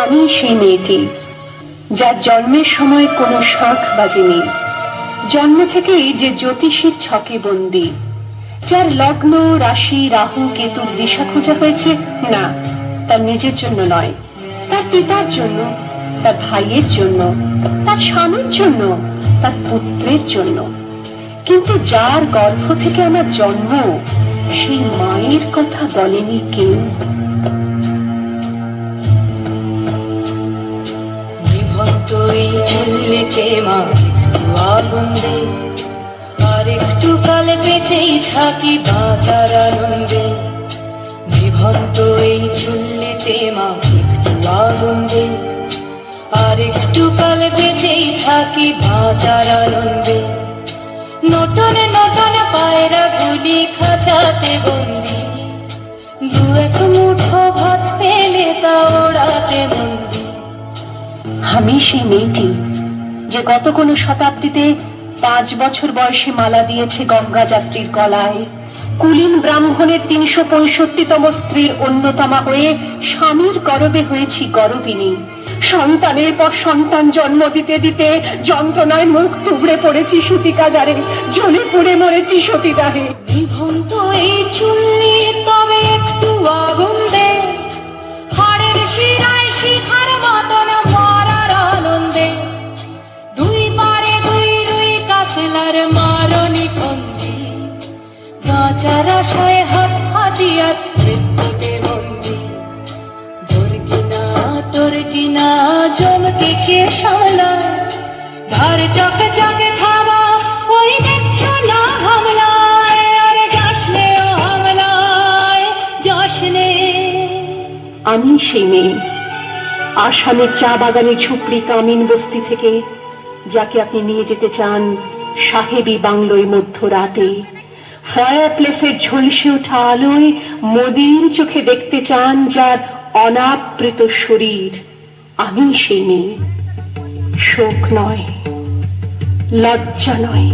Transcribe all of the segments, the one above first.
আমি সেই মেয়েটি যার জন্মের সময় কোনো শাঁখ বাজেনি, জন্ম থেকেই যে জ্যোতিষীর ছকে বন্দী, যার লগ্ন রাশি রাহু কেতুর দিশা খোঁজা হয়েছে না তার নিজের জন্য নয়, তার পিতার জন্য, তার ভাইয়ের জন্য, তার স্বামীর জন্য, তার পুত্রের জন্য। কিন্তু যার গর্ভ থেকে আমার জন্ম, সেই মায়ের কথা বলেনি কেউ। এই চুল্লিতে মা আগুন দে, আর একটু কাল বেঁচেই থাকি বাঁচার আনন্দে। বিভক্ত এই চুল্লিতে মা আগুন দে, আর একটু কাল বেঁচেই থাকি বাঁচার আনন্দে। নটনে নটনে পায়রা গুলি খাঁচাতে বন্দি, দু এক মুঠো ভাত পেলে তা ওড়াতে বন্দি। আমি সেই মেয়েটি যে গত কোনো শতাব্দীতে 5 বছর বয়সে মালা দিয়েছে গঙ্গা যাত্রীর গলায়, কুলীন ব্রাহ্মণের 365তম স্ত্রীর অন্যতমা হয়ে স্বামীর গর্ভে হয়েছি গর্ভিণী। সন্তানের পর সন্তান জন্ম দিতে দিতে যন্ত্রণায় মুখ তুবড়ে পড়েছি সূতিকাগারে, জ্বলে পুড়ে মরেছি সতীদাহে। বিভক্ত এই চুল্লি তবে একটু আগুন দে, হাড়ের শিরায় শিখার মতন মরার আনন্দে। দুই পারে দুই দুই কাছলার মারণি ফন্দি, বাঁচার আশায় হাত হাতিয়ার মৃত্যুতে বন্দি। তোর কিনা জমকে কে সামলায়, ধার চকে চকে খাওয়া ওই দেখছো না হামলায়। আরে যাসনে ও হামলায় যাসনে। আমি সেই মেয়ে, আসামের চা বাগানে ঝুপড়ি কামিন বস্তি থেকে, যাকে আপনি নিয়ে যেতে চান সাহেবী বাংলোয় মধ্যরাতে। ফায়ার প্লেসের ঝলসে ওঠা আলোয় মোদির চোখে দেখতে চান যার অনাবৃত শরীর। আমি সেই মেয়ে, শোক নয়, লজ্জা নয়।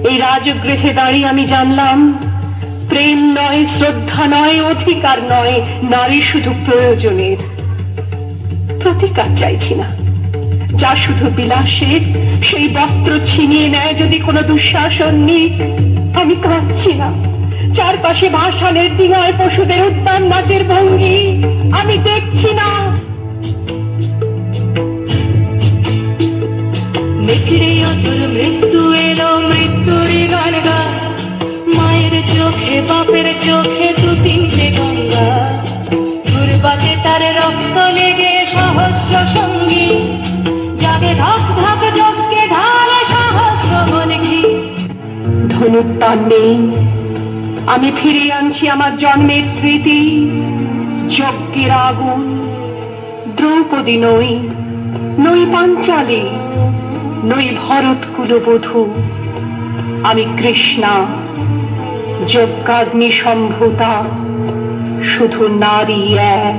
এই রাজগৃহে দাঁড়িয়ে আমি জানলাম, প্রেম নয়, শ্রদ্ধা নয়, অধিকার নয়, নারী শুধু প্রয়োজনের। প্রতিকার চাইছি না, যা শুধু বিলাসের, সেই বস্ত্র ছিনিয়ে নেয় যদি কোনো দুঃশাসন নিক। আমি কাঁদছি না, চারপাশে ভাসানের ডিঙায় পশুদের উদ্যান নাচের ভঙ্গি আমি দেখছি না। নেকড়ে অচুর মৃত্যু এলো, মৃত্যুর গান গা। মায়ের চোখে বাপের চোখে দু তিনটে গঙ্গা, দুর্বাচে তার রক্ত লেগে সহস্র সঙ্গী, জাগে ধক ধক যজ্ঞে ঢালে সহস্র মনকি। ধনুর টান নেই, আমি ফিরিয়ে আনছি আমার জন্মের স্মৃতি। যজ্ঞের আগুন, দ্রৌপদী নই, নই পাঞ্চালী, নই ভরত কুলবধূ। আমি কৃষ্ণা, যজ্ঞাগ্নি সম্ভূতা, শুধু নারী এক।